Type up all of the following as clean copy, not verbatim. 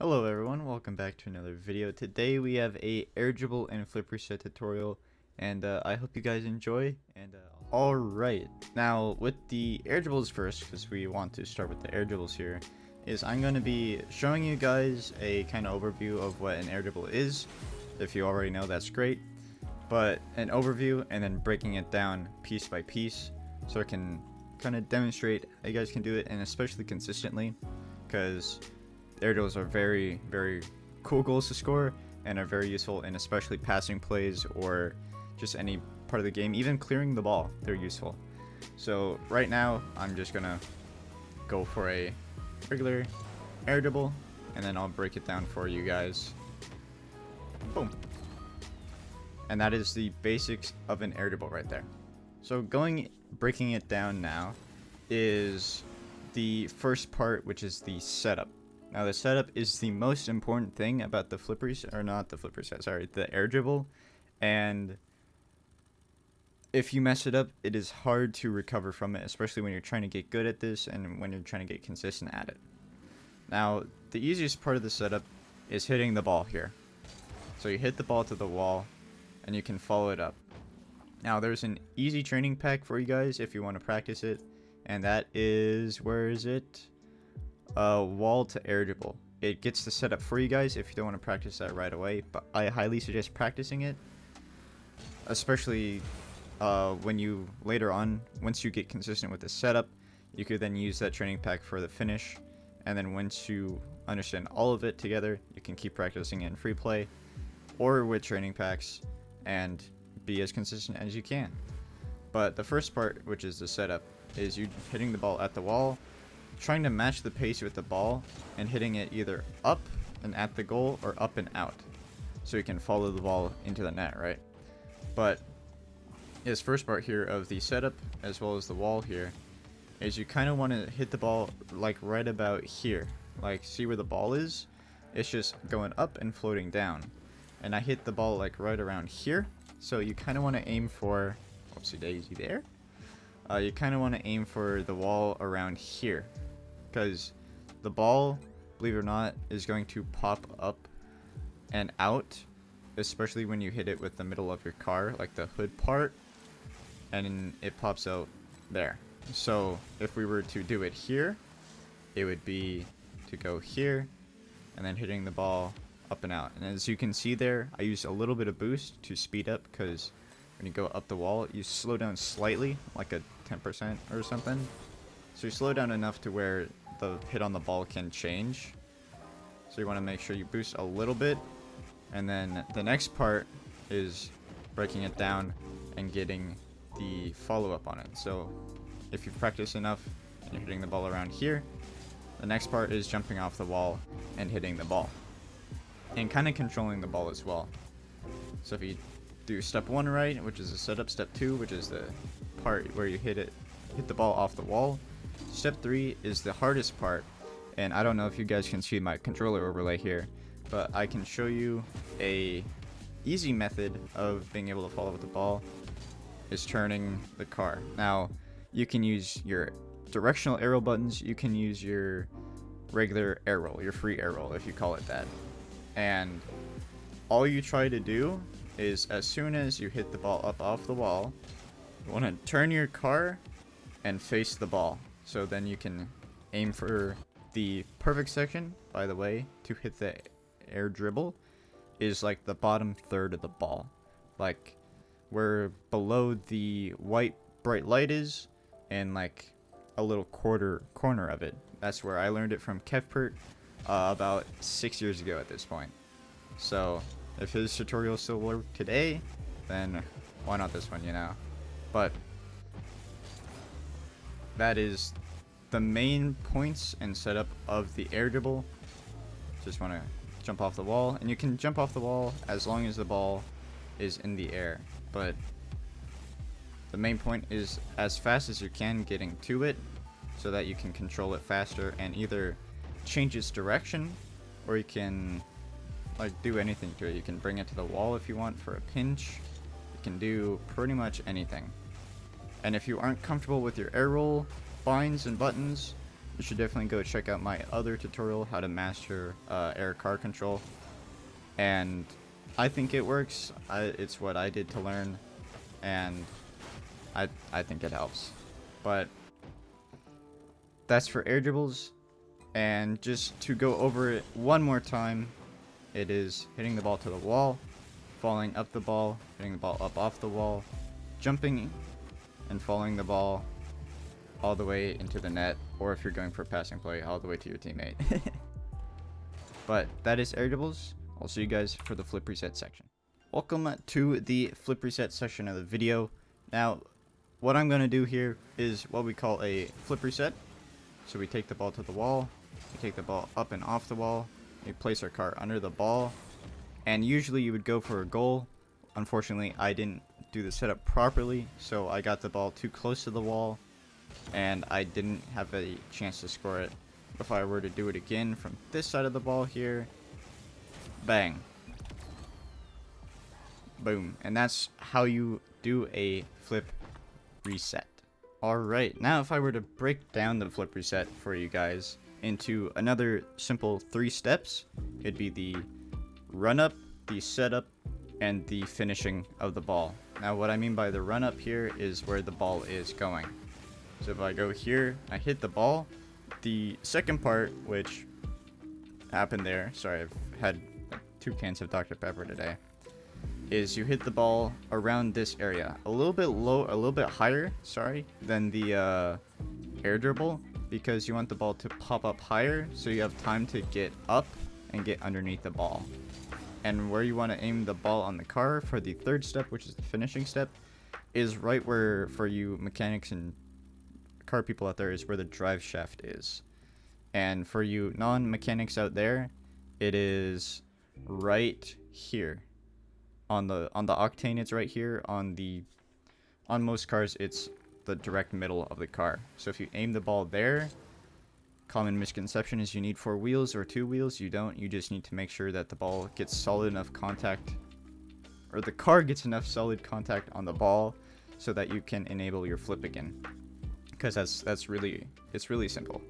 Hello everyone, welcome back to another video. Today we have a air dribble and flip reset tutorial, and I hope you guys enjoy. Alright, now with the air dribbles first, because we want to start with the air dribbles here, is I'm going to be showing you guys a kind of overview of what an air dribble is. If you already know, that's great, but an overview and then breaking it down piece by piece so I can kind of demonstrate how you guys can do it, and especially consistently, because air dribbles are very cool goals to score and are very useful in especially passing plays or just any part of the game. Even clearing the ball, they're useful. So right now I'm just gonna go for a regular air dribble and then I'll break it down for you guys. Boom. And that is the basics of an air dribble right there. So breaking it down now is the first part, which is the setup. Now the setup is the most important thing about the flippers, or not the flippers, sorry, the air dribble. And if you mess it up, it is hard to recover from it, especially when you're trying to get good at this and when you're trying to get consistent at it. Now, the easiest part of the setup is hitting the ball here. So you hit the ball to the wall and you can follow it up. Now there's an easy training pack for you guys if you want to practice it, and that is, where is it? Wall to air dribble. It gets the setup for you guys if you don't want to practice that right away, but I highly suggest practicing it, especially when you later on, once you get consistent with the setup, you could then use that training pack for the finish, and then once you understand all of it together, you can keep practicing it in free play or with training packs and be as consistent as you can. But the first part, which is the setup, is you hitting the ball at the wall, trying to match the pace with the ball and hitting it either up and at the goal or up and out so you can follow the ball into the net, right? But this first part here of the setup as well as the wall here is you kind of want to hit the ball like right about here. Like, see where the ball is? It's just going up and floating down, and I hit the ball like right around here, so you kind of want to aim for, whoopsie daisy there, you kind of want to aim for the wall around here, because the ball, believe it or not, is going to pop up and out, especially when you hit it with the middle of your car, like the hood part, and it pops out there. So if we were to do it here, it would be to go here and then hitting the ball up and out. And as you can see there, I use a little bit of boost to speed up, because when you go up the wall, you slow down slightly, like a 10% or something. So you slow down enough to where the hit on the ball can change. So you want to make sure you boost a little bit. And then the next part is breaking it down and getting the follow-up on it. So if you practice enough and you're hitting the ball around here, the next part is jumping off the wall and hitting the ball. And kind of controlling the ball as well. So if you do step 1 right, which is the setup, step 2, which is the part where you hit the ball off the wall, step 3 is the hardest part. And I don't know if you guys can see my controller overlay here, but I can show you a easy method of being able to follow with the ball, is turning the car. Now you can use your directional arrow buttons, you can use your regular air roll, your free air roll if you call it that, and all you try to do is, as soon as you hit the ball up off the wall, you want to turn your car and face the ball. So then you can aim for the perfect section, by the way, to hit the air dribble, is like the bottom third of the ball. Like where below the white bright light is, and like a little corner of it. That's where I learned it from Kevpert about 6 years ago at this point. So if his tutorial still works today, then why not this one, you know? But that is the main points and setup of the air dribble. Just want to jump off the wall, and you can jump off the wall as long as the ball is in the air, but the main point is as fast as you can getting to it so that you can control it faster and either change its direction, or you can like do anything to it. You can bring it to the wall if you want for a pinch. You can do pretty much anything. And if you aren't comfortable with your air roll binds and buttons, you should definitely go check out my other tutorial, how to master air car control. And I think it works. It's what I did to learn, and I think it helps. But that's for air dribbles. And just to go over it one more time, it is hitting the ball to the wall, falling up the ball, hitting the ball up off the wall, jumping and following the ball all the way into the net, or if you're going for a passing play, all the way to your teammate. But that is air dribbles. I'll see you guys for the flip reset section. Welcome to the flip reset section of the video. Now, what I'm going to do here is what we call a flip reset. So we take the ball to the wall, we take the ball up and off the wall, we place our car under the ball, and usually you would go for a goal. Unfortunately, I didn't do the setup properly, so I got the ball too close to the wall, and I didn't have a chance to score it. If I were to do it again from this side of the ball here, bang, boom, and that's how you do a flip reset. Alright, now if I were to break down the flip reset for you guys into another simple 3 steps, it'd be the run up, the setup, and the finishing of the ball. Now what I mean by the run up here is where the ball is going. So if I go here, I hit the ball. The second part, which happened there, sorry, I've had 2 cans of Dr. Pepper today, is you hit the ball around this area, a little bit higher, sorry, than the air dribble, because you want the ball to pop up higher so you have time to get up and get underneath the ball. And where you want to aim the ball on the car for the third step, which is the finishing step, is right where, for you mechanics and car people out there, is where the drive shaft is. And for you non-mechanics out there, it is right here. On the octane, it's right here. On most cars, it's the direct middle of the car. So if you aim the ball there, common misconception is you need 4 wheels or 2 wheels. You don't. You just need to make sure that the ball gets solid enough contact, or the car gets enough solid contact on the ball, so that you can enable your flip again. Because it's really simple.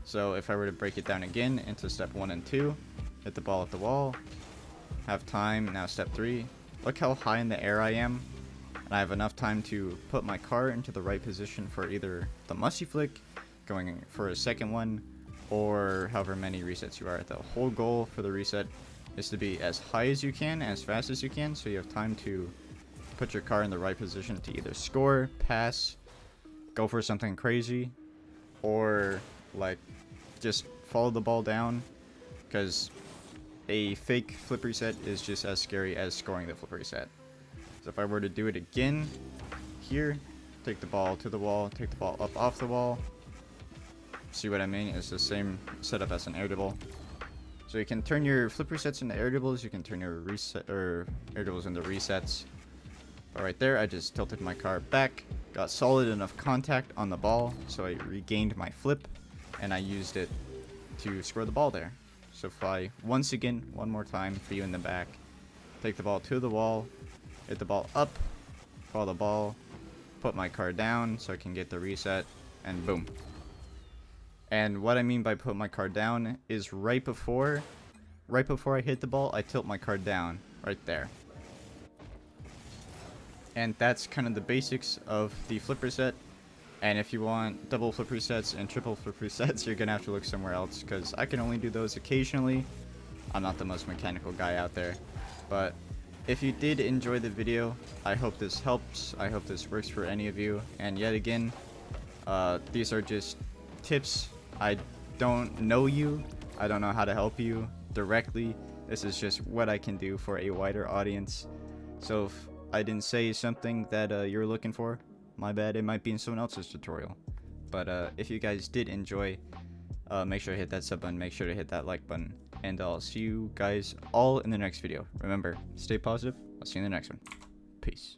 So if I were to break it down again into step 1 and 2, hit the ball at the wall. Have time. Now step 3, look how high in the air I am, and I have enough time to put my car into the right position for either the musty flick, going for a second one, or however many resets you are. The whole goal for the reset is to be as high as you can, as fast as you can, so you have time to put your car in the right position to either score, pass, go for something crazy, or like just follow the ball down, because a fake flip reset is just as scary as scoring the flip reset. So if I were to do it again here, take the ball to the wall, take the ball up off the wall, see what I mean? It's the same setup as an air dribble. So you can turn your flip resets into air dribbles, you can turn your air dribbles into resets. But right there, I just tilted my car back, got solid enough contact on the ball, so I regained my flip, and I used it to score the ball there. So if I, once again, one more time for you in the back, take the ball to the wall, hit the ball up, follow the ball, put my car down so I can get the reset, and boom. And what I mean by put my car down is right before I hit the ball, I tilt my car down, right there. And that's kind of the basics of the flip reset. And if you want double flip resets and triple flip resets, you're going to have to look somewhere else, because I can only do those occasionally. I'm not the most mechanical guy out there. But if you did enjoy the video, I hope this helps. I hope this works for any of you. And yet again, these are just tips. I don't know you. I don't know how to help you directly. This is just what I can do for a wider audience. So if I didn't say something that you're looking for, my bad, it might be in someone else's tutorial. But if you guys did enjoy, make sure to hit that sub button, make sure to hit that like button, and I'll see you guys all in the next video. Remember, stay positive. I'll see you in the next one. Peace.